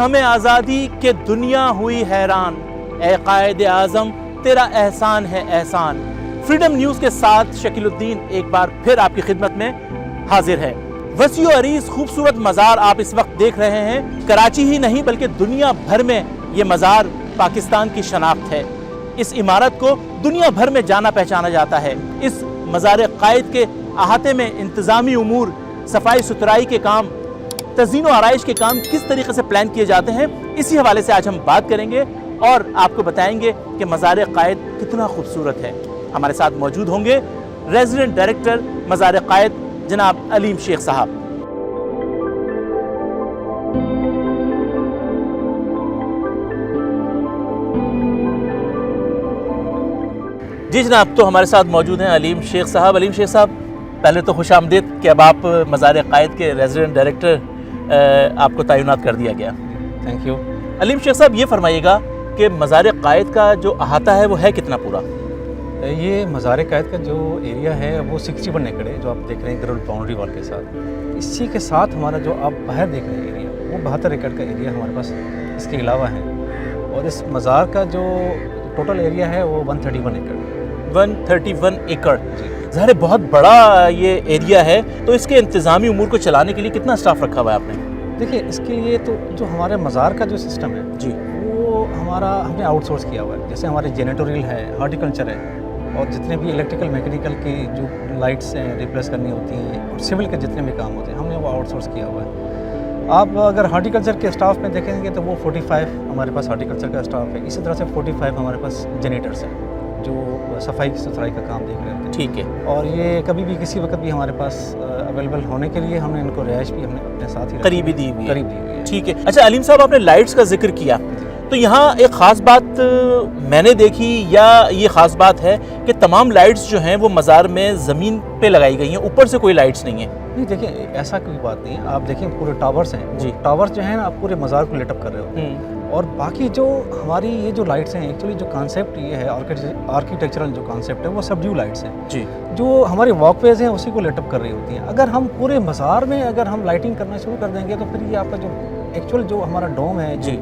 हमें आज़ादी के दुनिया हुई हैरान, ए कायद आज़म तेरा एहसान है एहसान। फ्रीडम न्यूज़ के साथ शकीलुद्दीन एक बार फिर आपकी खिदमत में हाजिर है। वसीओ अरीज खूबसूरत मज़ार आप इस वक्त देख रहे हैं। कराची ही नहीं बल्कि दुनिया भर में ये मज़ार पाकिस्तान की शनाख्त है। इस इमारत को दुनिया भर में जाना पहचाना जाता है। इस मज़ार कायद के अहाते में इंतज़ामी उमूर, सफाई सुथराई के काम, तज़ीन व आराइश के काम किस तरीके से प्लान किए जाते हैं, इसी हवाले से आज हम बात करेंगे और आपको बताएंगे कि मज़ार कायद कितना खूबसूरत है। हमारे साथ मौजूद होंगे रेजिडेंट डायरेक्टर मज़ार कायद जनाब अलीम शेख साहब। जी जनाब, तो हमारे साथ मौजूद हैं अलीम शेख साहब। अलीम शेख साहब, पहले तो खुश आमदीद कि अब आप मज़ार कायद के रेजिडेंट डायरेक्टर आपको तैनात कर दिया गया। Thank you. अलीम शेख साहब, ये फरमाइएगा कि मज़ार कायद का जो अहाता है वो है कितना पूरा? ये मज़ार कायद का जो एरिया है वो 61 एकड़ है, जो आप देख रहे हैं ग्रिल बाउंड्री वॉल के साथ। इसी के साथ हमारा जो आप बाहर देख रहे हैं एरिया, वो 72 एकड़ का एरिया हमारे पास इसके अलावा है। और इस मज़ार का जो टोटल एरिया है वो 131 एकड़। 131 एकड़, ज़ाहिर बहुत बड़ा ये एरिया है। तो इसके इंतज़ामी उमूर को चलाने के लिए कितना स्टाफ रखा हुआ है आपने? देखिए, इसके लिए तो जो हमारे मज़ार का जो सिस्टम है जी, वो हमारा हमने आउटसोर्स किया हुआ है। जैसे हमारे जेनेटोरियल है, हॉर्टिकल्चर है, और जितने भी इलेक्ट्रिकल मैकेनिकल की जो लाइट्स हैं रिप्लेस करनी होती हैं, और सिविल के जितने भी काम होते हैं हमने वो आउटसोर्स किया हुआ है। आप अगर हॉर्टिकल्चर के स्टाफ में देखेंगे तो वो 45 हमारे पास हॉर्टिकल्चर का स्टाफ है। इसी तरह से 45 हमारे पास जेनेटर्स हैं जो सफाई सुथराई का काम देख रहे होते हैं। ठीक है। और ये कभी भी किसी वक्त भी हमारे पास अवेलेबल होने के लिए हमने इनको रिहाइश भी हमने अपने साथ ही करीबी दी हुई है। करीब दी हुई है। ठीक है। अच्छा अलीम साहब, आपने लाइट्स का जिक्र किया, तो यहाँ एक ख़ास बात मैंने देखी, या ये ख़ास बात है कि तमाम लाइट्स जो हैं वो मज़ार में ज़मीन पे लगाई गई हैं, ऊपर से कोई लाइट्स नहीं है। नहीं, देखिए ऐसा कोई बात नहीं है। आप देखिए पूरे टावर्स हैं जी, टावर्स जो है ना, आप पूरे मज़ार को लिटअप कर रहे हो। और बाकी जो हमारी ये जो लाइट्स हैं, एक्चुअली जो कॉन्सेप्ट ये है आर्किटेक्चरल जो कॉन्सेप्ट है वो सबड्यू लाइट्स हैं जी, जो हमारी वॉकवेज हैं उसी को लिटअप कर रही होती हैं। अगर हम पूरे मज़ार में अगर हम लाइटिंग करना शुरू कर देंगे तो फिर ये आपका जो एक्चुअल जो हमारा डोम है जी,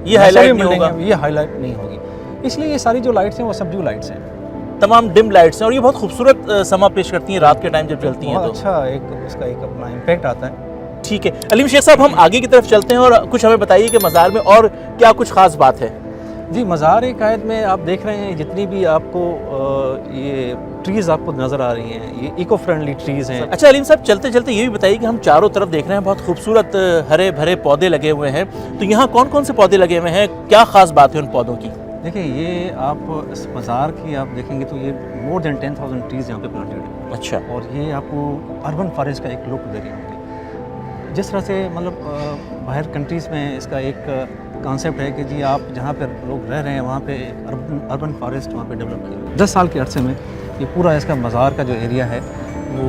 ये हाईलाइट नहीं होगा, ये हाईलाइट नहीं होगी। इसलिए ये सारी जो लाइट्स हैं वो सबड्यू लाइट्स हैं, तमाम डिम लाइट्स हैं, और ये बहुत खूबसूरत समा पेश करती हैं रात के टाइम जब जलती हैं। तो अच्छा एक उसका एक अपना इम्पैक्ट आता है। ठीक है। अलीम शेख साहब, हम आगे की तरफ चलते हैं और कुछ हमें बताइए कि मज़ार में और क्या कुछ ख़ास बात है। जी, मज़ार कायद में आप देख रहे हैं जितनी भी आपको ये ट्रीज़ आपको नज़र आ रही हैं, ये इको फ्रेंडली ट्रीज़ हैं। अच्छा अलीम साहब, चलते चलते ये भी बताइए कि हम चारों तरफ देख रहे हैं बहुत खूबसूरत हरे भरे पौधे लगे हुए हैं, तो यहाँ कौन कौन से पौधे लगे हुए हैं, क्या ख़ास बात है उन पौधों की? देखिए, ये आप इस मज़ार की आप देखेंगे तो ये मोर देन 10,000 ट्रीज़ यहाँ पे प्लांटेड है। अच्छा। और ये आपको अर्बन फॉरेस्ट का एक लुक दे रही होगी। जिस तरह से मतलब बाहर कंट्रीज़ में इसका एक कॉन्सेप्ट है कि जी आप जहाँ पर लोग रह रहे हैं वहाँ पे अर्बन फॉरेस्ट वहाँ पे डेवलप किया। 10 साल के अरसे में ये पूरा इसका मज़ार का जो एरिया है वो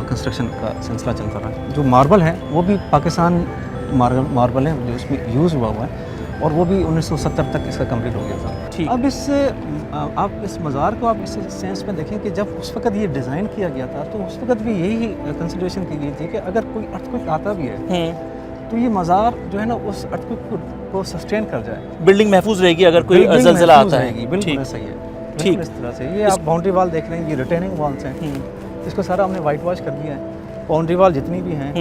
कंस्ट्रक्शन का सिलसिला चलता रहा। जो मार्बल है वो भी पाकिस्तान मार्बल है जो इसमें यूज़ हुआ है, और वो भी 1970 तक इसका कंप्लीट हो गया था। ठीक। अब आप इस मज़ार को आप इस सेंस में देखें कि जब उस वक़्त ये डिज़ाइन किया गया था तो उस वक़्त भी यही कंसिडरेशन की गई थी कि अगर कोई अर्थक्वेक आता भी है तो ये मज़ार जो है ना उस अर्थक्वेक को सस्टेन कर जाए, बिल्डिंग महफूज रहेगी अगर कोई ज़लज़ला आता है। बिल्कुल सही है। ठीक। इस तरह से ये आप बाउंड्री वॉल देख रहे हैं, ये रिटेनिंग वॉल्स हैं, इसको सारा हमने वाइट वॉश कर दिया है। बाउंड्री वॉल जितनी भी हैं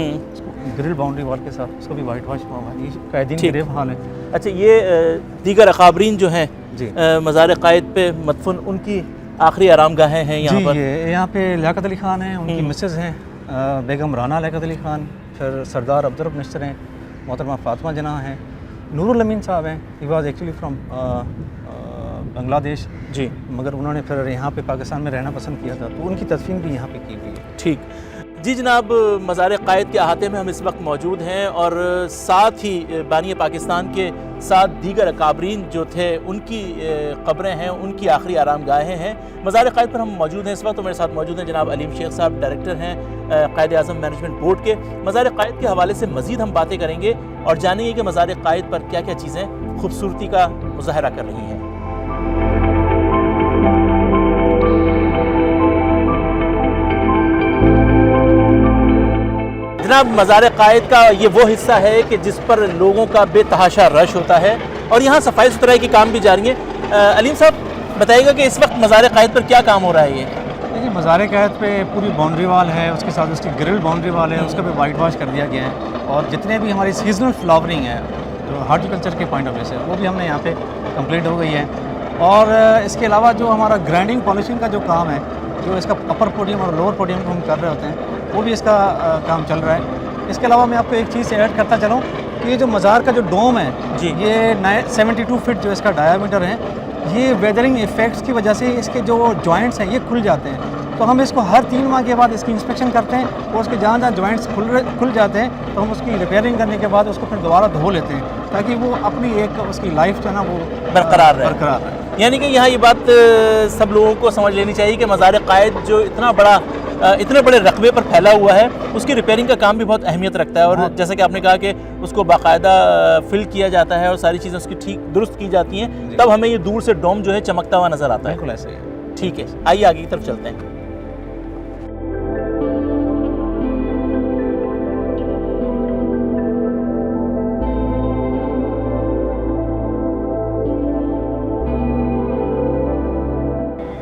ग्रिल बाउंड्री वॉल के साथ उसको भी वाइट वॉश हुआ है। ये कायदीन की ग्रेव हॉल है। अच्छा, ये दीगर अकाबरीन जो हैं जी मज़ार कायद पे मदफून, उनकी आखिरी आरामगाहें हैं यहाँ पर? ये यहाँ पे लियाकत अली ख़ान हैं, उनकी मिसेज़ हैं बेगम राना लियाकत अली ख़ान, फिर सरदार अब्दुर्रब नश्तर हैं, मोहतरमा फ़ातिमा जना हैं, नूरुल अमीन साहब हैं। He was actually from Bangladesh ji, मगर उन्होंने फिर यहाँ पे पाकिस्तान में रहना पसंद किया था, तो उनकी तदफीन भी यहाँ पे की हुई है। ठीक। जी जनाब, मज़ार कायद के अहाते में हम इस वक्त मौजूद हैं, और साथ ही बानी पाकिस्तान के साथ दीगर अकाबरीन जो थे उनकी कब्रें हैं, उनकी आखिरी आरामगाहें हैं। मज़ार कायद पर हम मौजूद हैं इस वक्त, तो मेरे साथ मौजूद हैं जनाब अलीम शेख साहब, डायरेक्टर हैं कायद आज़म मैनेजमेंट बोर्ड के। मज़ार कायद के हवाले से मज़ीद हम बातें करेंगे और जानेंगे कि मज़ार कायद पर क्या क्या चीज़ें खूबसूरती का मुज़ाहरा कर रही हैं। जनाब, मज़ार कायद का ये वो हिस्सा है कि जिस पर लोगों का बेतहाशा रश होता है और यहाँ सफाई सुथराई की काम भी जारी है। अलीम साहब, बताइएगा कि इस वक्त मज़ार कायद पर क्या काम हो रहा है? ये देखिए, मज़ार कायद पे पूरी बाउंड्री वाल है, उसके साथ उसकी ग्रिल बाउंड्री वाल है, उसका भी वाइट वॉश कर दिया गया है। और जितने भी हमारी सीजनल फ्लावरिंग है जो हार्टिकल्चर के पॉइंट ऑफ व्यू से, वो भी हमने यहाँ पे कंप्लीट हो गई है। और इसके अलावा जो हमारा ग्राइंडिंग पॉलिशिंग का जो काम है, जो इसका अपर पोडियम और लोअर पोडियम को हम कर रहे होते हैं, वो भी इसका काम चल रहा है। इसके अलावा मैं आपको एक चीज़ से ऐड करता चलूँ कि ये जो मज़ार का जो डोम है जी, ये 72 फीट जो इसका डायामीटर है, ये वेदरिंग इफेक्ट्स की वजह से इसके जो जॉइंट्स हैं ये खुल जाते हैं। तो हम इसको हर 3 माह के बाद इसकी इंस्पेक्शन करते हैं और उसके जहाँ जहाँ जॉइंट्स खुल जाते हैं तो हम उसकी रिपेयरिंग करने के बाद उसको फिर दोबारा धो लेते हैं, ताकि वो अपनी एक उसकी लाइफ जो है ना वो बरकरार रहे। बरकरार रहे। यानी कि यहाँ ये बात सब लोगों को समझ लेनी चाहिए कि मज़ार कायद जो इतने बड़े रकबे पर फैला हुआ है, उसकी रिपेयरिंग का काम भी बहुत अहमियत रखता है। और जैसा कि आपने कहा कि उसको बाकायदा फिल किया जाता है और सारी चीज़ें उसकी ठीक दुरुस्त की जाती हैं, तब हमें ये दूर से डोम जो है चमकता हुआ नज़र आता है। बिल्कुल ऐसे ही है। ठीक है, आइए आगे की तरफ चलते हैं।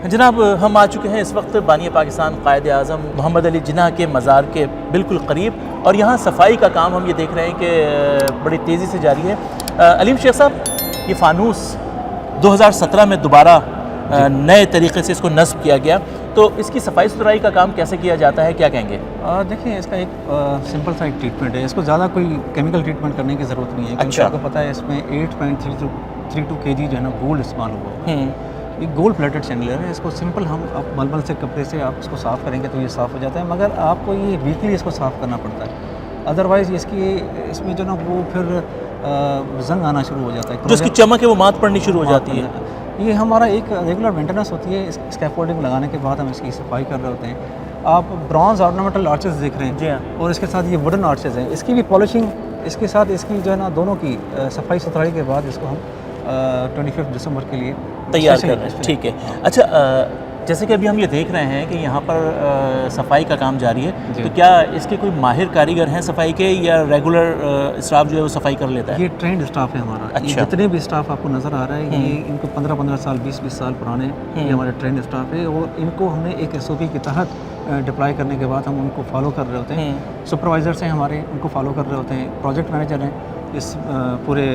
जनाब, हम आ चुके हैं इस वक्त बानी पाकिस्तान कायद आज़म मोहम्मद अली जिन्ना के मज़ार के बिल्कुल करीब, और यहाँ सफाई का काम हम ये देख रहे हैं कि बड़ी तेज़ी से जारी है। अलीम शेख साहब, ये फ़ानूस 2017 में दोबारा नए तरीके से इसको नस्ब किया गया, तो इसकी सफाई सुथराई का काम कैसे किया जाता है, क्या कहेंगे? देखिए, इसका एक सिंपल सा एक ट्रीटमेंट है, इसको ज़्यादा कोई केमिकल ट्रीटमेंट करने की ज़रूरत नहीं है। अच्छा। आपको पता है इसमें 8.32 kg जो है ना गोल्ड इस्तेमाल हुआ है। एक गोल्ड प्लेटेड चैनलर है। इसको सिंपल हम आप मलमल से कपड़े से आप इसको साफ़ करेंगे तो ये साफ़ हो जाता है, मगर आपको ये वीकली इसको साफ़ करना पड़ता है, अदरवाइज़ इसमें जो ना वो फिर जंग आना शुरू हो जाता है, जो इसकी चमक है वो मात पड़नी शुरू हो जाती है। ये हमारा एक रेगुलर मेंटेनेंस होती है। स्कैफोल्डिंग लगाने के बाद हम इसकी सफाई कर रहे होते हैं। आप ब्रॉन्ज ऑर्नामेंटल आर्चेस देख रहे हैं जी हाँ, और इसके साथ ये वुडन आर्चेस हैं, इसकी भी पॉलिशिंग, इसके साथ इसकी जो है ना दोनों की सफाई सुथराई के बाद इसको हम 25 दिसंबर के लिए तैयार कर रहे हैं। ठीक है। अच्छा, जैसे कि अभी हम ये देख रहे हैं कि यहाँ पर सफाई का काम जारी है, तो क्या इसके कोई माहिर कारीगर हैं सफाई के, या रेगुलर स्टाफ जो है वो सफाई कर लेता है? ये ट्रेंड स्टाफ है हमारा। अच्छा। ये जितने भी स्टाफ आपको नज़र आ रहा है, ये इनको 15-15 साल 20-20 साल पुराने ये हमारे ट्रेंड स्टाफ है, और इनको हमने एक SOP के तहत डिप्लॉय करने के बाद हम उनको फॉलो कर रहे होते हैं। सुपरवाइजर्स हैं हमारे, उनको फॉलो कर रहे होते हैं। प्रोजेक्ट मैनेजर हैं इस पूरे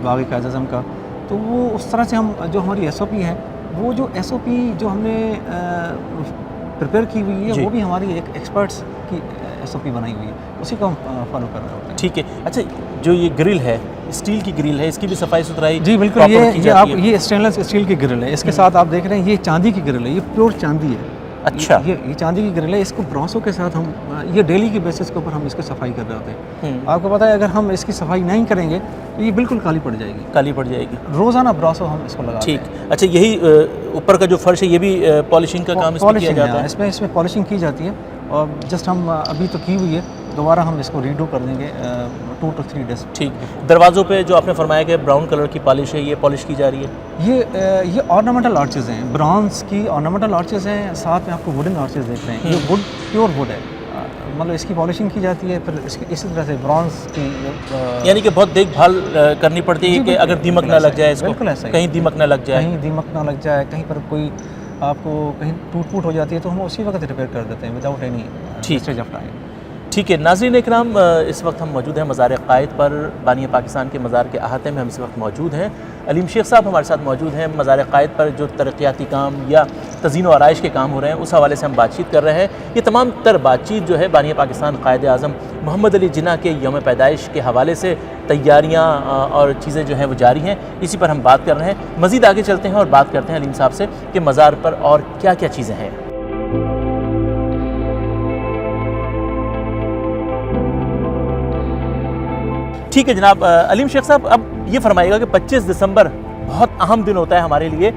बाग़ कायद आज़म का, तो वो उस तरह से हम जो हमारी SOP है, वो जो SOP जो हमने प्रिपेयर की हुई है, वो भी हमारी एक एक्सपर्ट्स की SOP बनाई हुई है, उसी को हम फॉलो कर रहे होते हैं। ठीक है। अच्छा, जो ये ग्रिल है, स्टील की ग्रिल है, इसकी भी सफाई सुथराई जी बिल्कुल, ये स्टेनलेस स्टील की ग्रिल है। इसके साथ आप देख रहे हैं ये चांदी की ग्रिल है, ये प्योर चांदी है। अच्छा। ये चांदी की ग्रिल है। इसको ब्रॉन्सों के साथ हम ये डेली के बेसिस के ऊपर हम इसकी सफाई कर रहे होते हैं। आपको पता है, अगर हम इसकी सफाई नहीं करेंगे तो ये बिल्कुल काली पड़ जाएगी। रोज़ाना ब्रॉन्सो हम इसको लगाते हैं। ठीक। अच्छा, यही ऊपर का जो फर्श है, ये भी पॉलिशिंग का काम इसमें किया जाता है? इसमें पॉलिशिंग की जाती है, और जस्ट हम अभी तो की हुई है, दोबारा हम इसको रीडू कर देंगे 2 to 3 डेज। ठीक। दरवाज़ों पे जो आपने फरमाया कि ब्राउन कलर की पॉलिश है, ये पॉलिश की जा रही है? ये ऑर्नामेंटल आर्चेस हैं, ब्रॉन्ज की ऑर्नामेंटल आर्चेस हैं, साथ में आपको वुडन आर्चेस देख रहे हैं। ये वुड प्योर वुड है, मतलब इसकी पॉलिशिंग की जाती है, फिर इसी तरह से ब्रॉन्ज की यानी कि बहुत देखभाल करनी पड़ती है कि अगर दीमक ना लग जाए, इसको कहीं दीमक ना लग जाए, कहीं पर कोई आपको कहीं टूट हो जाती है, तो हम उसी वक्त रिपेयर कर देते हैं without any wastage of time. ठीक है। नाज़रीन इकराम, इस वक्त हम मौजूद हैं मज़ार कायद पर, बानी पाकिस्तान के मज़ार के अहाते में हम इस वक्त मौजूद हैं। अलीम शेख साहब हमारे साथ मौजूद हैं। मज़ार कायद पर जो तरक्याती काम या तज़ीन व आराइश के काम हो रहे हैं, उस हवाले से हम बातचीत कर रहे हैं। ये तमाम तर बातचीत जो है बानी पाकिस्तान कायद आज़म मोहम्मद अली जिन्ना के यौम पैदाइश के हवाले से तैयारियाँ और चीज़ें जो हैं वो जारी हैं, इसी पर हम बात कर रहे हैं। मज़ीद आगे चलते हैं और बात करते हैं अलीम साहब से कि मज़ार पर और क्या क्या चीज़ें हैं। ठीक है जनाब। अलीम शेख साहब, अब ये फरमाइएगा कि 25 दिसंबर बहुत अहम दिन होता है हमारे लिए।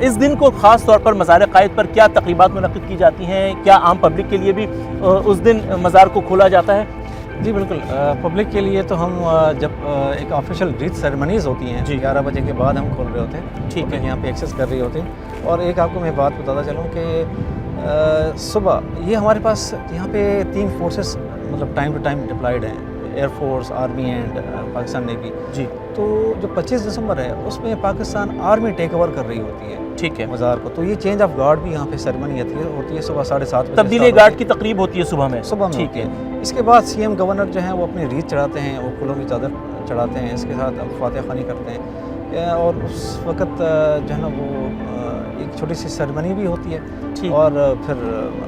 इस दिन को ख़ास तौर पर मज़ार कायद पर क्या तक़रीबात मुनक़्क़िद की जाती हैं? क्या आम पब्लिक के लिए भी उस दिन मज़ार को खोला जाता है? जी बिल्कुल, पब्लिक के लिए तो हम जब एक ऑफिशियल रीच सेरेमनीज़ होती हैं जी 11 बजे के बाद हम खोल रहे होते हैं। ठीक है, यहाँ पे एक्सेस कर रहे होते हैं। और एक आपको मैं बात बताता चलूँ कि सुबह ये हमारे पास यहाँ पे 3 फोर्सेस मतलब टाइम टू टाइम डिप्लॉयड हैं, air force, army and Pakistan navy ji. तो जो 25 दिसंबर है उसमें पाकिस्तान आर्मी टेक ओवर कर रही होती है ठीक है। मज़ार को। तो ये चेंज ऑफ गार्ड भी यहाँ पे सेरेमनी होती है सुबह 7:30 बजे। तब्दीली गार्ड की तकरीब होती है सुबह में। सुबह में ठीक होती है। इसके बाद सीएम गवर्नर जो हैं वो अपनी रीत चढ़ाते हैं, वो फूलों की चादर चढ़ाते हैं, इसके साथ फातिहा खानी करते हैं और उस वक़्त जो है ना वो एक छोटी सी सेरेमनी भी होती है और फिर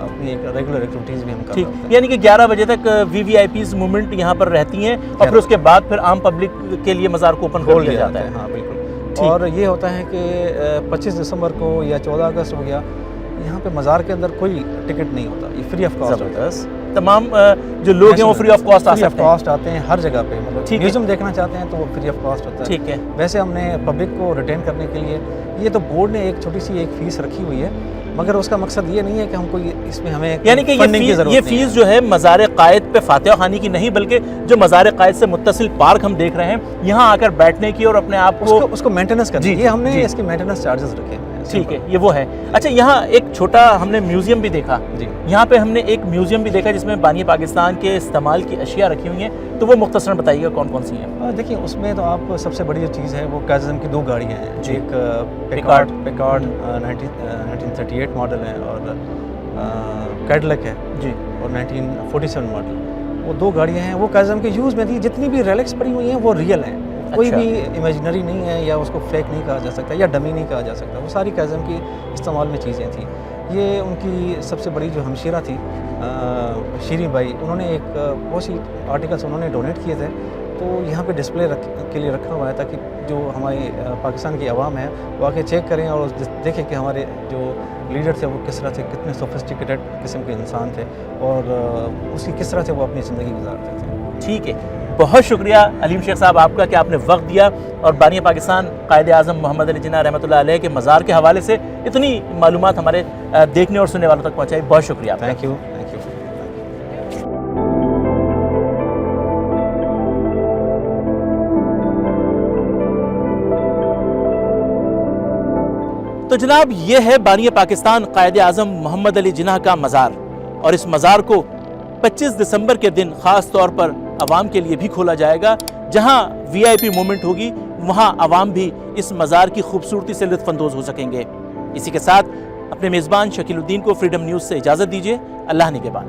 अपनी एक रेगुलर एक्टिविटीज़ भी हम करते हैं। यानी कि 11 बजे तक VVIPs मूवमेंट यहाँ पर रहती हैं और फिर उसके बाद फिर आम पब्लिक के लिए मज़ार को ओपन कर दिया जाता है। हाँ बिल्कुल। और ये होता है कि 25 दिसंबर को या 14 अगस्त हो गया, यहाँ पे मज़ार के अंदर कोई टिकट नहीं होता, ये फ्री ऑफ कॉस्ट होता है। तमाम जो लोग हैं वो फ्री ऑफ कॉस्ट आते हैं हर जगह पे, मतलब म्यूजियम देखना चाहते हैं तो वो फ्री ऑफ कॉस्ट होता है। ठीक है। वैसे हमने पब्लिक को रिटेन करने के लिए ये तो बोर्ड ने एक छोटी सी एक फ़ीस रखी हुई है, मगर उसका मकसद ये नहीं है कि हमको इसमें हमें यानी कि ये फीस जो है मज़ार कायद पे फातिहा खानी की नहीं, बल्कि जो मज़ार कायद से मुत्तसिल पार्क हम देख रहे हैं यहाँ आकर बैठने की और अपने आप को उसको मेंटेनेंस करनी है। ये हमने इसके मेंटेनेंस चार्जेस रखे हैं। ठीक है, ये वो है। अच्छा, यहाँ एक छोटा हमने म्यूजियम भी देखा जी। यहाँ पे हमने एक म्यूजियम भी देखा जिसमें बानी पाकिस्तान के इस्तेमाल की अशिया रखी हुई हैं, तो वो मुख्तसरन बताइएगा कौन कौन सी हैं। देखिए उसमें तो आप सबसे बड़ी जो चीज़ है वो काज़म की 2 गाड़ियाँ हैं, एक पिकार्ड 1938 मॉडल है और कैडलक है जी, और 1947 मॉडल। वो 2 गाड़ियाँ हैं, वो काज़म के यूज़ में थी। जितनी भी रेलिक्स पड़ी हुई हैं वो रियल हैं, कोई भी इमेजिनरी नहीं है या उसको फेक नहीं कहा जा सकता या डमी नहीं कहा जा सकता। वो सारी काज़म की इस्तेमाल में चीज़ें थी। ये उनकी सबसे बड़ी जो हमशीरा थी शीरी बाई, उन्होंने एक बहुत सी आर्टिकल्स उन्होंने डोनेट किए थे, तो यहाँ पे डिस्प्ले के लिए रखा हुआ है ताकि जो हमारे पाकिस्तान की आवाम है वो आके चेक करें और देखें कि हमारे जो लीडर थे वो किस तरह से, कितने सोफिस्टिकेटेड किस्म के इंसान थे और उसकी किस तरह से वो अपनी ज़िंदगी गुजारते थे। ठीक है, बहुत शुक्रिया अलीम शेख साहब आपका कि आपने वक्त दिया और बानी पाकिस्तान कायद आज़म मोहम्मद अली जिन्ना रहमतुल्लाह अलैह के मज़ार के हवाले से इतनी मालूमात हमारे देखने और सुनने वालों तक पहुँचाई। बहुत शुक्रिया। Thank you. तो जनाब ये है बानी पाकिस्तान कायद आज़म मोहम्मद अली जिन्ना का मज़ार, और इस मज़ार को 25 दिसंबर के दिन ख़ास तौर पर अवाम के लिए भी खोला जाएगा। जहां VIP मूवमेंट होगी वहां अवाम भी इस मज़ार की खूबसूरती से लुत्फ़अंदोज़ हो सकेंगे। इसी के साथ अपने मेज़बान शकीलुद्दीन को फ्रीडम न्यूज़ से इजाज़त दीजिए। अल्लाह निगहबान।